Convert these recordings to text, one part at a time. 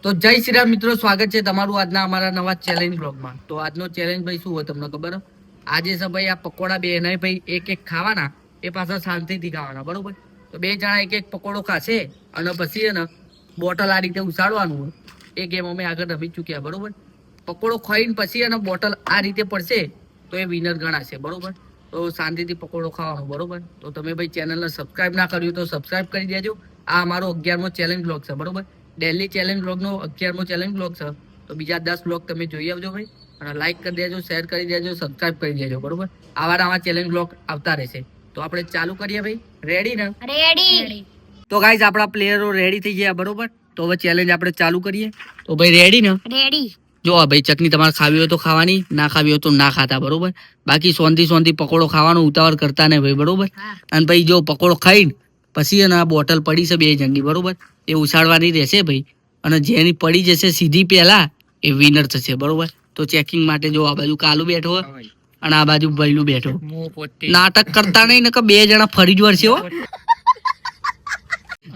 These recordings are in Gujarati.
તો જય શ્રી રામ મિત્રો, સ્વાગત છે તમારું આજના અમારા નવા ચેલેન્જ બ્લોગમાં. તો આજનો ચેલેન્જ ભાઈ શું હોય તમને ખબર? આજે છે ભાઈ આ પકોડા બે ને ભાઈ એક એક ખાવાના, એ પાછા શાંતિથી ખાવાના, બરોબર? તો બે જણા એક એક પકોડો ખાશે અને પછી ને બોટલ આ રીતે ઉછાળવાનું હોય. એ ગેમ અમે આગળ રમી ચૂક્યા, બરોબર? પકોડો ખાઈને પછી અને બોટલ આ રીતે પડશે તો એ વિનર ગણાશે, બરોબર? તો શાંતિથી પકોડો ખાવાનો, બરોબર? તો તમે ભાઈ ચેનલને સબસ્ક્રાઇબ ના કર્યું તો સબસ્ક્રાઇબ કરી દેજો. આ અમારો 11મો ચેલેન્જ બ્લોગ છે, બરોબર? ડેલી ચેલેન્જ બ્લોગનો 11મો ચેલેન્જ બ્લોગ છે. તો બીજા 10 બ્લોગ તમે જોઈ આવજો ભાઈ, અને લાઈક કરી દેજો, શેર કરી દેજો, સબસ્ક્રાઇબ કરી દેજો, બરોબર? આવા ચેલેન્જ બ્લોગ આવતા રહેશે. તો આપણે ચાલુ કરીએ ભાઈ. રેડી ને? રેડી. તો ગાઈઝ આપણા પ્લેયરો રેડી થઈ ગયા, બરોબર? તો હવે ચેલેન્જ આપણે ચાલુ કરીએ. તો ભાઈ રેડી ને? રેડી. જો ભાઈ ચટણી તમારે ખાવી હોય તો ખાવાની, ના ખાવી હોય તો ના ખાતા, બરોબર? બાકી સોંધી પકોડો ખાવાનો ઉતાવળ કરતા ને ભાઈ, બરોબર? અને ભાઈ જો પકોડો ખાઈને પછી અને આ બોટલ પડી છે બે જણની, બરોબર? એ ઉછાળવાની રહેશે ભાઈ, અને જેની પડી જશે સીધી પહેલા એ વિનર થશે, બરોબર? તો ચેકિંગ માટે જો આ બાજુ કાલુ બેઠો અને આ બાજુ ભૈલું બેઠો. નાટક કરતા નહીં, નકર બે જણા ફરી જ વળશે હો.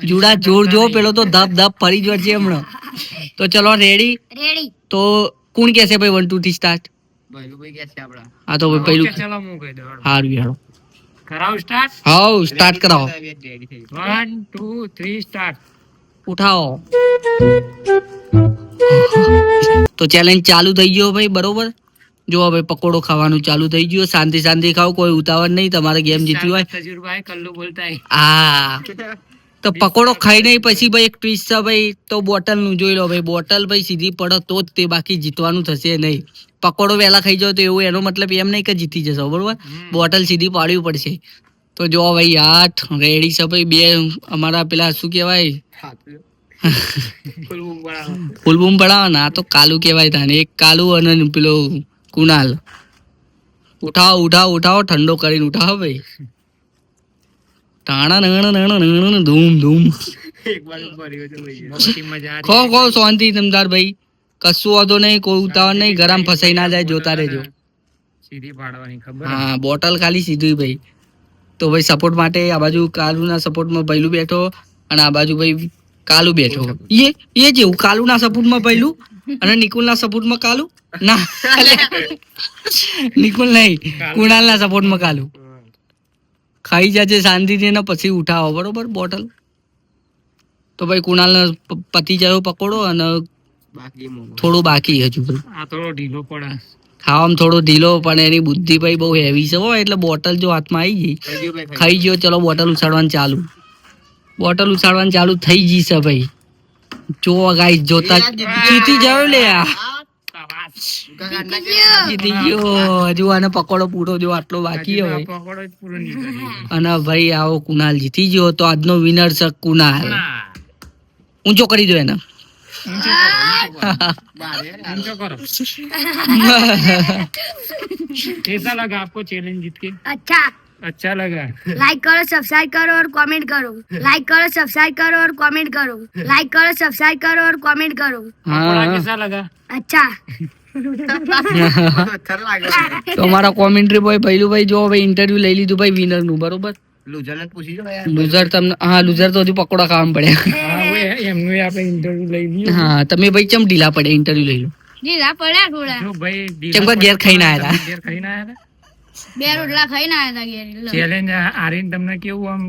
જુડા જોર જો, પેલો તો ધપ ધપ ફરી જ વળશે હમણાં. તો ચલો રેડી. રેડી. તો કોણ કહેશે ભાઈ 1 2 3 સ્ટાર્ટ? હા તો ભાઈ પહેલું હારું યાર કરાવ સ્ટાર્ટ. હાઉ સ્ટાર્ટ કરાવો. 1 2 3 સ્ટાર્ટ. ઉઠાવો. તો ચેલેન્જ ચાલુ થઈ ગયો ભાઈ, બરોબર? જો ભાઈ પકોડો ખાવાનું ચાલુ થઈ ગયું. શાંતિ ખાઓ, કોઈ ઉતાવળ નહીં. તમારે ગેમ જીતવી હોય સજુરભાઈ કલ્લુ બોલતા હા તો પકોડો ખાઈ નહીં પછી ભાઈ એક ટ્વિસ્ટ છે ભાઈ, તો બોટલ નું જોઈ લો ભાઈ. બોટલ ભાઈ સીધી પડે તો જ તે, બાકી જીતવાનું થશે નહીં. પકોડો વહેલા ખાઈ જાવ તો એવું એનો મતલબ એમ નહીં કે જીતી જશો, બરોબર? બોટલ સીધી પાડવી પડશે. તો જો ભાઈ 8 રેડી છે ભાઈ. બે અમારા પેલા શું કહેવાય ફૂલ બૂમ પડાવો ને, આ તો કાલુ કહેવાય તાને. એક કાલુ અને પેલો કુનાલ. ઉઠાવો ઠંડો કરીને ઉઠાવો ભાઈ. ટાણા ધૂમ ખો શાંતિ તમદાર ભાઈ, કશું વાંધો નહીં, કોઈ ઉતાવળ નહીં. ગરમ ફસાઈ ના જાય, જોતા રહેજો. સીધી પાડવાની ખબર. હા બોટલ ખાલી સીધી ભાઈ. તો ભાઈ સપોર્ટ માટે આ બાજુ કાલુના સપોર્ટમાં ભૈલું બેઠો અને આ બાજુ ભાઈ કાલુ બેઠો. એ જેવું કાલુના સપોર્ટમાં ભૈલું અને નિકુલના સપોર્ટમાં કાલુ. ના નિકુલ નહીં, કુણાલના સપોર્ટમાં કાલુ. ખાઈ જજે શાંતિથી ને પછી ઉઠાવો, બરોબર? બોટલ તો ભાઈ કુણાલને પતી જાય પકોડો અને થોડું બાકી હજુ ભાઈ. આ થોડો ઢીલો પડે. ખાવામાં થોડો ઢીલો, પણ એની બુદ્ધિ ભાઈ બહુ હેવી છે હો. એટલે બોટલ જો હાથમાં આવી ગઈ, ખાઈ ગયો. ચલો બોટલ ઉછાળવાનું ચાલુ થઈ ગઈ છે ભાઈ. જો ગાઈસ જોતા જીતી જાવ લે. જીતી ગયો. હજુ આને પકોડો પૂરો જો આટલો બાકી હોય. પકોડો જ પૂરો નહીં કર્યો. અને ભાઈ આવો કુનાલ જીતી ગયો. તો આજનો વિનર છે કુનાલ. ઊંચો કરી દો એને. ઊંચો કરો. कैसा लगा आपको चैलेंज जीत के? अच्छा लगा. लाइक करो, सब्सक्राइब करो और कमेंट करो. लाइक करो, सब्सक्राइब करो और कमेंट करो. लाइक करो, सब्सक्राइब करो और कमेंट करो. पकोड़ा कैसा लगा? अच्छा. તો અમારા કોમેન્ટ્રી બોય ભૈલું ભાઈ જો ભાઈ ઇન્ટરવ્યુ લઈ લીધું ભાઈ વિનર નું, બરોબર? લુઝર તમને લુઝર તો હજુ પકોડા ખાવા પડે. હા હવે એમનું આપણે ઇન્ટરવ્યુ લઈ લીધું. હા તમે ભાઈ ચમ ઢીલા પડે ઇન્ટરવ્યુ લઈ લો? જીરા પડ્યા થોડા. જો ભાઈ કેમ કે ઘેર ખાઈને આયા હતા. ઘેર ખાઈને આયા હતા. બે રોટલા ખાઈને આવ્યા હતા ઘેર. ચેલેન્જ આરીને તમને કેવું આમ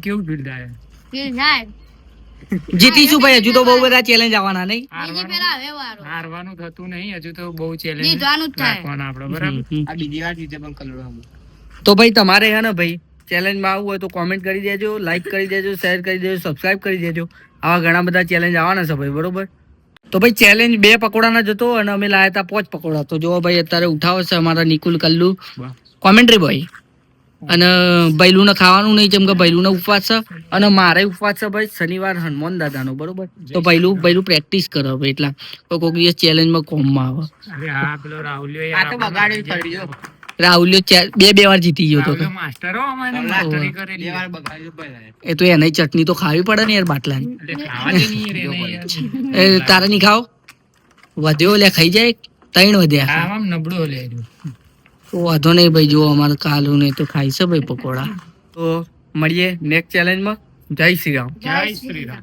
કેવું ફીલ થાય? ફીલ થાય. જીતીશું ભાઈ. હજુ તો બહુ બધા ચેલેન્જ આવવાના નહીં. બીજી પેલા હવે વારો. હારવાનું થતું નહીં, હજુ તો બહુ ચેલેન્જ જીતવાનું જ થાય. રાખવાના આપણે, બરાબર? તો ભાઈ તમારે હે ને ભાઈ ચેલેન્જમાં આવવું હોય તો કોમેન્ટ કરી દેજો, લાઈક કરી દેજો, શેર કરી દેજો, સબસ્ક્રાઇબ કરી દેજો. આવા ઘણા બધા ચેલેન્જ આવવાના છે ભાઈ, બરોબર? તો ભાઈ ચેલેન્જ 2 પકોડાના જતો અને અમે લાયા હતા 5 પકોડા. તો જો ભાઈ અત્યારે ઉઠાવે છે અમારા નિકુલ કલ્લુ કોમેન્ટ્રી બોય. અને ભૈલું ને ખાવાનું નહીં, જેમ કે ભૈલું ને ઉપવાસ છે અને મારે ઉપવાસ છે ભાઈ શનિવાર હનુમાન દાદાનો, બરોબર? તો ભૈલું પ્રેક્ટિસ કરે ભાઈ, એટલા કોઈક દિવસ ચેલેન્જમાં કોમમાં આવે. અરે હા પેલો રાહુલિયો રાહુલિયો 2 વાર જીતી ગયો તો. માસ્ટર હો, અમારે માસ્ટરી કરેલી. એ તો એને ચટણી તો ખાવી પડે ને યાર બાટલાની. એટલે ખાવા દે નહીં રે નહીં યાર. તારે નહીં ખાવ? વધ્યો લે ખાઈ જાય. 3 વધ્યા. ખાવામાં નબળો લે. તો વાંધો નહીં ભાઈ. જો અમારે કાલુ ને તો ખાઈ છે ભાઈ પકોડા. તો મળીએ નેક્સ્ટ ચેલેન્જમાં. જય શ્રી રામ. જય શ્રી રામ.